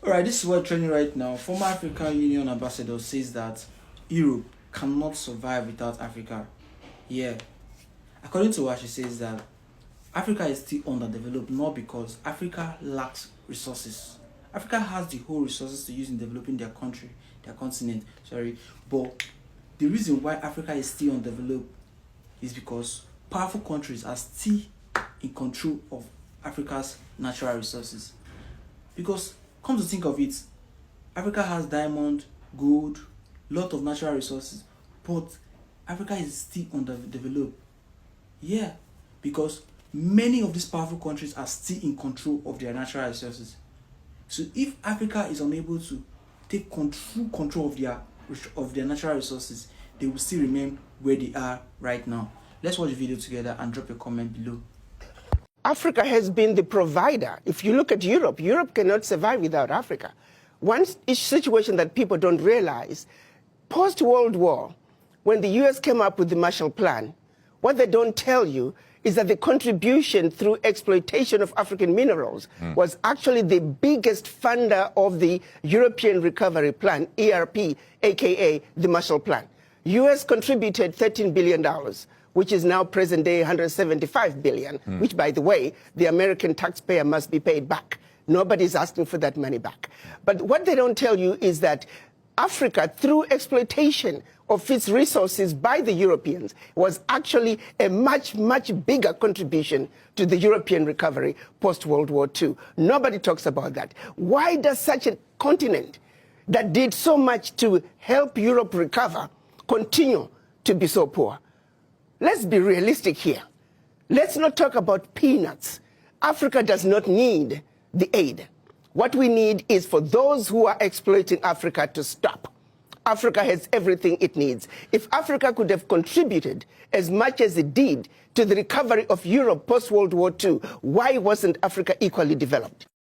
All right, this is what's trending right now. Former African Union ambassador says that Europe cannot survive without Africa. Yeah. According to her, she says that Africa is still underdeveloped, not because Africa lacks resources. Africa has the whole resources to use in developing their country, their continent, but the reason why Africa is still undeveloped is because powerful countries are still in control of Africa's natural resources. Because, come to think of it, Africa has diamond, gold, lot of natural resources, but Africa is still underdeveloped. Yeah, because many of these powerful countries are still in control of their natural resources. So if Africa is unable to take full control of their natural resources, they will still remain where they are right now. Let's watch the video together and drop a comment below. Africa has been the provider. If you look at Europe, Europe cannot survive without Africa. One situation that people don't realize, post-World War, when the US came up with the Marshall Plan, what they don't tell you is that the contribution through exploitation of African minerals was actually the biggest funder of the European Recovery Plan, ERP, aka the Marshall Plan. US contributed $13 billion, which is now present day $175 billion, which, by the way, the American taxpayer must be paid back. Nobody's asking for that money back. But what they don't tell you is that Africa, through exploitation of its resources by the Europeans, was actually a much, much bigger contribution to the European recovery post-World War II. Nobody talks about that. Why does such a continent that did so much to help Europe recover continue to be so poor? Let's be realistic here. Let's not talk about peanuts. Africa does not need the aid. What we need is for those who are exploiting Africa to stop. Africa has everything it needs. If Africa could have contributed as much as it did to the recovery of Europe post-World War II, why wasn't Africa equally developed?